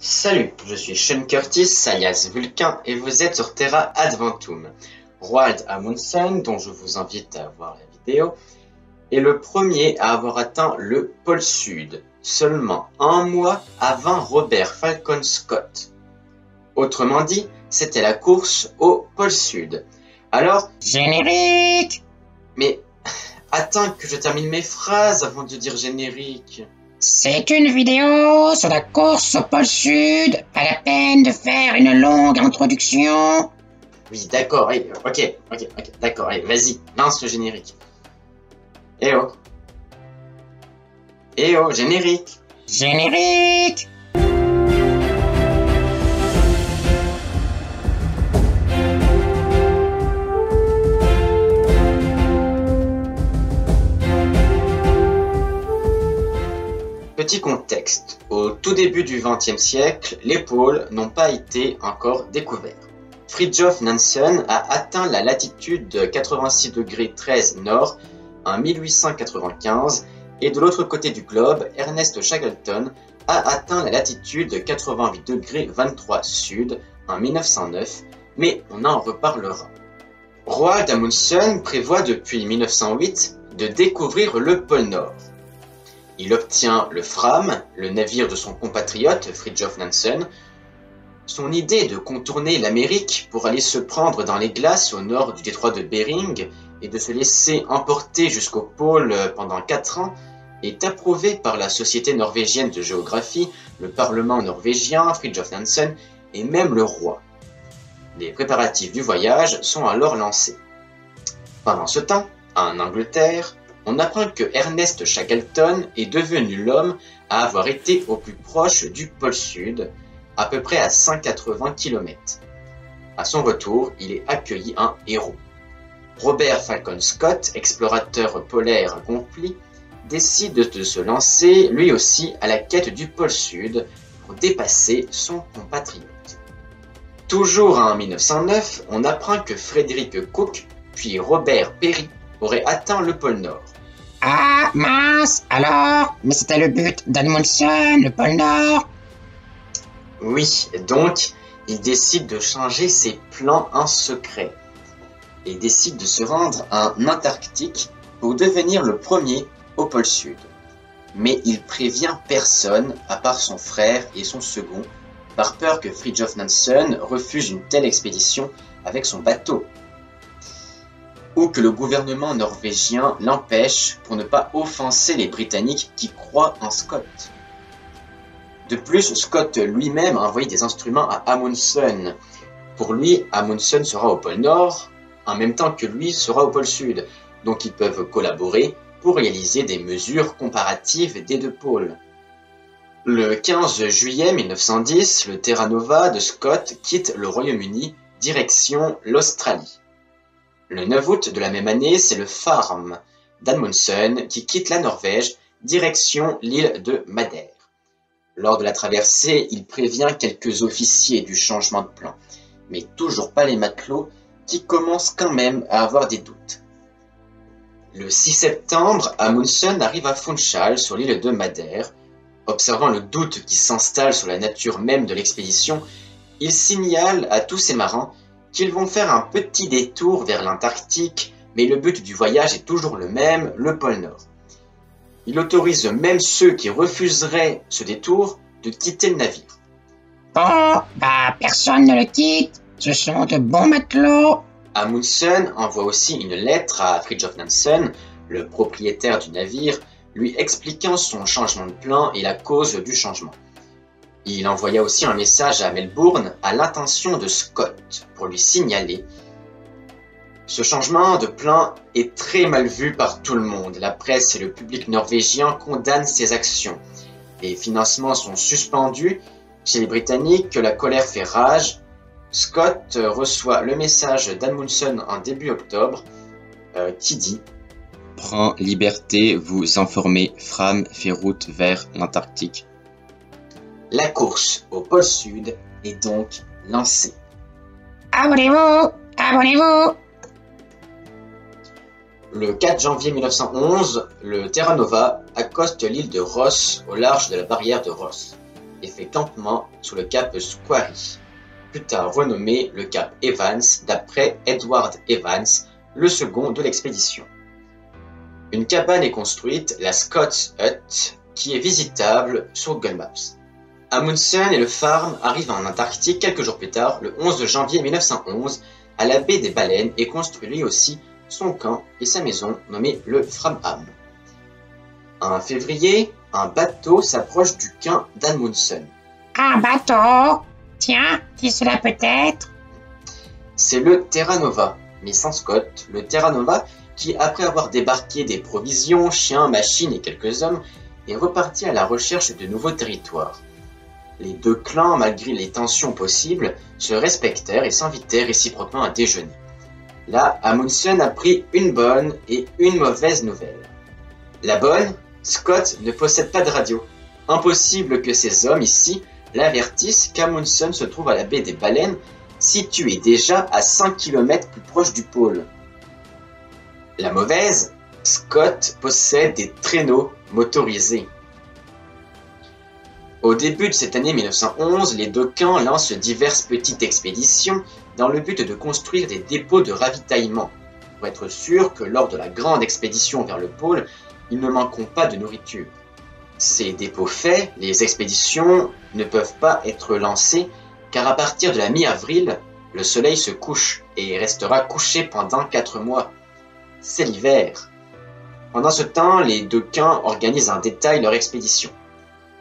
Salut, je suis Sean Curtis, alias Vulcain, et vous êtes sur Terra Adventum. Roald Amundsen, dont je vous invite à voir la vidéo, est le premier à avoir atteint le pôle Sud, seulement un mois avant Robert Falcon Scott. Autrement dit, c'était la course au pôle Sud. Alors, Générique! mais attends que je termine mes phrases avant de dire générique. C'est une vidéo sur la course au pôle Sud, pas la peine de faire une longue introduction. Oui, d'accord, ok, d'accord, allez, vas-y, lance le générique. Eh oh. Eh oh, générique. Générique! Petit contexte, au tout début du XXe siècle, les pôles n'ont pas été encore découverts. Fridtjof Nansen a atteint la latitude de 86° nord en 1895 et de l'autre côté du globe, Ernest Shackleton a atteint la latitude de 88° sud en 1909, mais on en reparlera. Roald Amundsen prévoit depuis 1908 de découvrir le pôle Nord. Il obtient le Fram, le navire de son compatriote Fridtjof Nansen. Son idée de contourner l'Amérique pour aller se prendre dans les glaces au nord du détroit de Bering et de se laisser emporter jusqu'au pôle pendant 4 ans est approuvée par la Société norvégienne de géographie, le Parlement norvégien, Fridtjof Nansen et même le roi. Les préparatifs du voyage sont alors lancés. Pendant ce temps, en Angleterre, on apprend que Ernest Shackleton est devenu l'homme à avoir été au plus proche du pôle Sud, à peu près à 180 km. À son retour, il est accueilli un héros. Robert Falcon Scott, explorateur polaire accompli, décide de se lancer lui aussi à la quête du pôle Sud pour dépasser son compatriote. Toujours en 1909, on apprend que Frederick Cook, puis Robert Peary, aurait atteint le pôle Nord. Ah, mince, alors? Mais c'était le but d'Amundsen, le pôle Nord? Oui, donc, il décide de changer ses plans en secret. Il décide de se rendre en Antarctique pour devenir le premier au pôle Sud. Mais il prévient personne, à part son frère et son second, par peur que Fridtjof Nansen refuse une telle expédition avec son bateau. Ou que le gouvernement norvégien l'empêche pour ne pas offenser les Britanniques qui croient en Scott. De plus, Scott lui-même a envoyé des instruments à Amundsen. Pour lui, Amundsen sera au pôle Nord, en même temps que lui sera au pôle Sud, donc ils peuvent collaborer pour réaliser des mesures comparatives des deux pôles. Le 15 juillet 1910, le Terra Nova de Scott quitte le Royaume-Uni, direction l'Australie. Le 9 août de la même année, c'est le Fram d'Amundsen qui quitte la Norvège, direction l'île de Madère. Lors de la traversée, il prévient quelques officiers du changement de plan, mais toujours pas les matelots qui commencent quand même à avoir des doutes. Le 6 septembre, Amundsen arrive à Funchal sur l'île de Madère. Observant le doute qui s'installe sur la nature même de l'expédition, il signale à tous ses marins qu'ils vont faire un petit détour vers l'Antarctique, mais le but du voyage est toujours le même, le pôle Nord. Il autorise même ceux qui refuseraient ce détour de quitter le navire. Bon, personne ne le quitte. Ce sont de bons matelots. Amundsen envoie aussi une lettre à Fridtjof Nansen, le propriétaire du navire, lui expliquant son changement de plan et la cause du changement. Il envoya aussi un message à Melbourne à l'intention de Scott pour lui signaler. Ce changement de plan est très mal vu par tout le monde. La presse et le public norvégien condamnent ces actions. Les financements sont suspendus. Chez les Britanniques, la colère fait rage. Scott reçoit le message d'Amundsen en début octobre qui dit « Prends liberté, vous informer, Fram fait route vers l'Antarctique. » La course au pôle Sud est donc lancée. Abonnez-vous! Abonnez-vous! Le 4 janvier 1911, le Terra Nova accoste l'île de Ross au large de la barrière de Ross. et fait campement sous le cap Squarey, plus tard renommé le cap Evans d'après Edward Evans, le second de l'expédition. Une cabane est construite, la Scott's Hut, qui est visitable sur Google Maps. Amundsen et le Farm arrivent en Antarctique quelques jours plus tard, le 11 janvier 1911, à la baie des Baleines et construit lui aussi son camp et sa maison nommée le Framham. En février, un bateau s'approche du camp d'Amundsen. Un bateau? Tiens, qui cela peut être? C'est le Terra Nova, mais sans Scott, le Terra Nova qui, après avoir débarqué des provisions, chiens, machines et quelques hommes, est reparti à la recherche de nouveaux territoires. Les deux clans, malgré les tensions possibles, se respectèrent et s'invitèrent réciproquement à déjeuner. Là, Amundsen apprit une bonne et une mauvaise nouvelle. La bonne, Scott ne possède pas de radio. Impossible que ces hommes ici l'avertissent qu'Amundsen se trouve à la baie des Baleines, située déjà à 5 km plus proche du pôle. La mauvaise, Scott possède des traîneaux motorisés. Au début de cette année 1911, les deux camps lancent diverses petites expéditions dans le but de construire des dépôts de ravitaillement, pour être sûr que lors de la grande expédition vers le pôle, ils ne manqueront pas de nourriture. Ces dépôts faits, les expéditions ne peuvent pas être lancées car à partir de la mi-avril, le soleil se couche et restera couché pendant 4 mois. C'est l'hiver. Pendant ce temps, les deux camps organisent en détail leur expédition.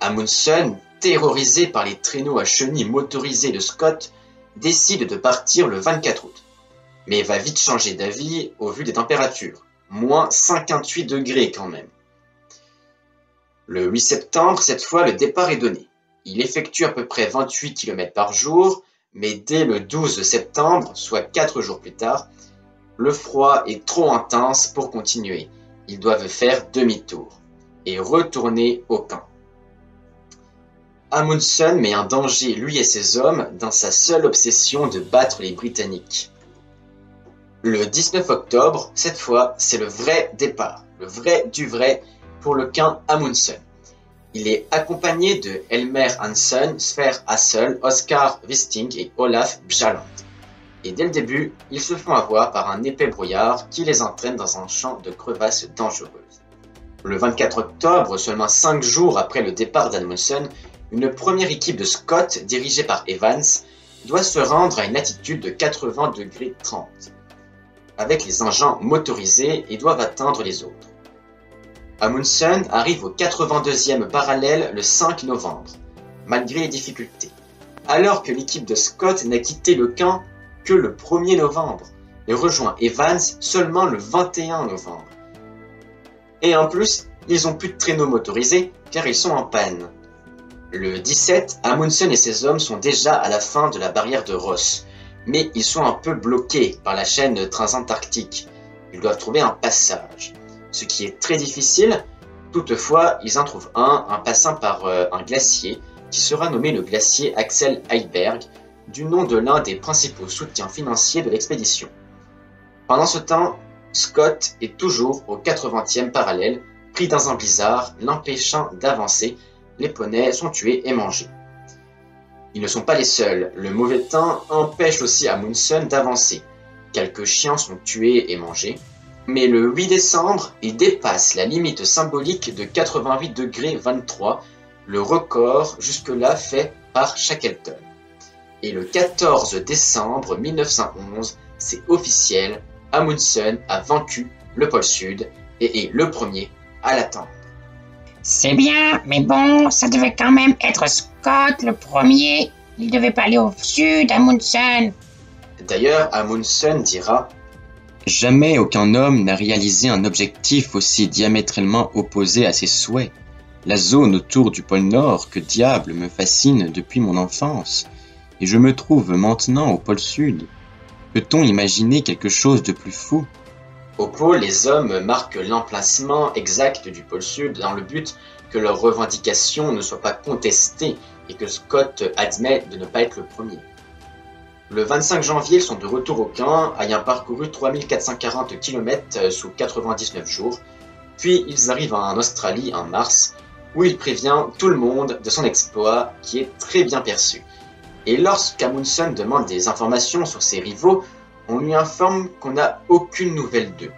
Amundsen, terrorisé par les traîneaux à chenilles motorisés de Scott, décide de partir le 24 août, mais va vite changer d'avis au vu des températures, moins 58 degrés quand même. Le 8 septembre, cette fois, le départ est donné. Il effectue à peu près 28 km par jour, mais dès le 12 septembre, soit 4 jours plus tard, le froid est trop intense pour continuer. Ils doivent faire demi-tour et retourner au camp. Amundsen met en danger lui et ses hommes dans sa seule obsession de battre les Britanniques. Le 19 octobre, cette fois, c'est le vrai départ, le vrai du vrai pour le camp Amundsen. Il est accompagné de Elmer Hansen, Sverre Hassel, Oskar Wisting et Olaf Bjalland. Et dès le début, ils se font avoir par un épais brouillard qui les entraîne dans un champ de crevasses dangereuses. Le 24 octobre, seulement 5 jours après le départ d'Amundsen, une première équipe de Scott, dirigée par Evans, doit se rendre à une altitude de 80°30. Avec les engins motorisés, ils doivent atteindre les autres. Amundsen arrive au 82e parallèle le 5 novembre, malgré les difficultés, alors que l'équipe de Scott n'a quitté le camp que le 1er novembre et rejoint Evans seulement le 21 novembre. Et en plus, ils n'ont plus de traîneaux motorisés car ils sont en panne. Le 17, Amundsen et ses hommes sont déjà à la fin de la barrière de Ross, mais ils sont un peu bloqués par la chaîne transantarctique. Ils doivent trouver un passage, ce qui est très difficile. Toutefois, ils en trouvent un passant par un glacier qui sera nommé le glacier Axel Heiberg, du nom de l'un des principaux soutiens financiers de l'expédition. Pendant ce temps, Scott est toujours au 80e parallèle, pris dans un blizzard, l'empêchant d'avancer. Les poneys sont tués et mangés. Ils ne sont pas les seuls, le mauvais temps empêche aussi Amundsen d'avancer. Quelques chiens sont tués et mangés, mais le 8 décembre, il dépasse la limite symbolique de 88°23, le record jusque-là fait par Shackleton. Et le 14 décembre 1911, c'est officiel, Amundsen a vaincu le pôle Sud et est le premier à l'atteindre. C'est bien, mais bon, ça devait quand même être Scott le premier. Il devait pas aller au sud, Amundsen. D'ailleurs, Amundsen dira « Jamais aucun homme n'a réalisé un objectif aussi diamétralement opposé à ses souhaits. La zone autour du pôle Nord, que diable, me fascine depuis mon enfance. Et je me trouve maintenant au pôle Sud. Peut-on imaginer quelque chose de plus fou ? » Au pôle, les hommes marquent l'emplacement exact du pôle Sud dans le but que leurs revendications ne soient pas contestées et que Scott admet de ne pas être le premier. Le 25 janvier, ils sont de retour au camp, ayant parcouru 3440 km sous 99 jours, puis ils arrivent en Australie en mars, où il prévient tout le monde de son exploit qui est très bien perçu. Et lorsqu'Amundsen demande des informations sur ses rivaux, on lui informe qu'on n'a aucune nouvelle d'eux.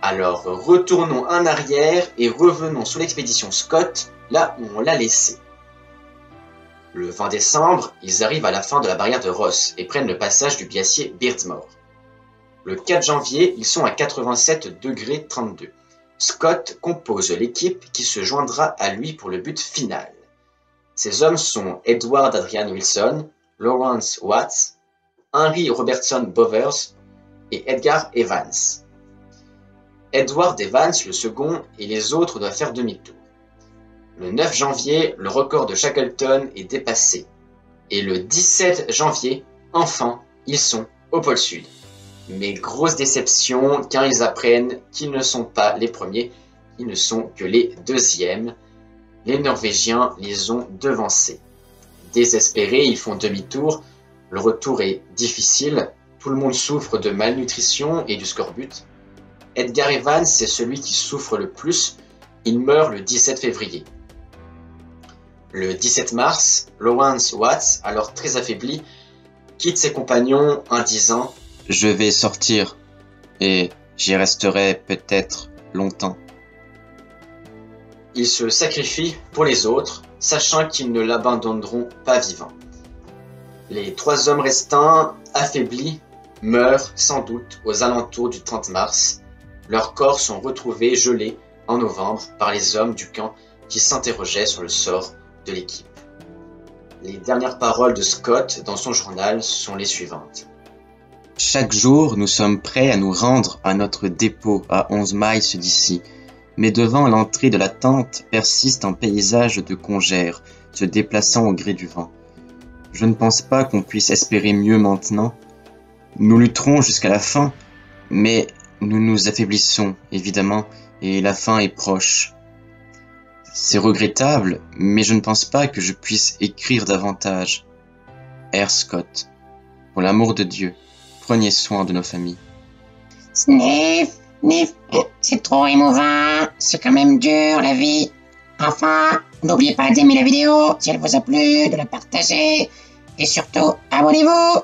Alors retournons en arrière et revenons sur l'expédition Scott, là où on l'a laissé. Le 20 décembre, ils arrivent à la fin de la barrière de Ross et prennent le passage du glacier Beardsmore. Le 4 janvier, ils sont à 87°32. Scott compose l'équipe qui se joindra à lui pour le but final. Ces hommes sont Edward Adrian Wilson, Lawrence Watts, Henry Robertson Bowers et Edgar Evans. Edward Evans, le second, et les autres doivent faire demi-tour. Le 9 janvier, le record de Shackleton est dépassé. Et le 17 janvier, enfin, ils sont au pôle Sud. Mais grosse déception, car ils apprennent qu'ils ne sont pas les premiers, ils ne sont que les deuxièmes. Les Norvégiens les ont devancés. Désespérés, ils font demi-tour. Le retour est difficile. Tout le monde souffre de malnutrition et du scorbut. Edgar Evans est celui qui souffre le plus. Il meurt le 17 février. Le 17 mars, Lawrence Watts, alors très affaibli, quitte ses compagnons en disant « Je vais sortir et j'y resterai peut-être longtemps ». Il se sacrifie pour les autres, sachant qu'ils ne l'abandonneront pas vivant. Les 3 hommes restants, affaiblis, meurent sans doute aux alentours du 30 mars. Leurs corps sont retrouvés gelés en novembre par les hommes du camp qui s'interrogeaient sur le sort de l'équipe. Les dernières paroles de Scott dans son journal sont les suivantes. Chaque jour, nous sommes prêts à nous rendre à notre dépôt à 11 miles d'ici, mais devant l'entrée de la tente persiste un paysage de congères se déplaçant au gré du vent. Je ne pense pas qu'on puisse espérer mieux maintenant. Nous lutterons jusqu'à la fin, mais nous nous affaiblissons, évidemment, et la fin est proche. C'est regrettable, mais je ne pense pas que je puisse écrire davantage. R. Scott, pour l'amour de Dieu, prenez soin de nos familles. Sniff, sniff, c'est trop émouvant, c'est quand même dur la vie. Enfin, n'oubliez pas d'aimer la vidéo si elle vous a plu, de la partager, et surtout, abonnez-vous.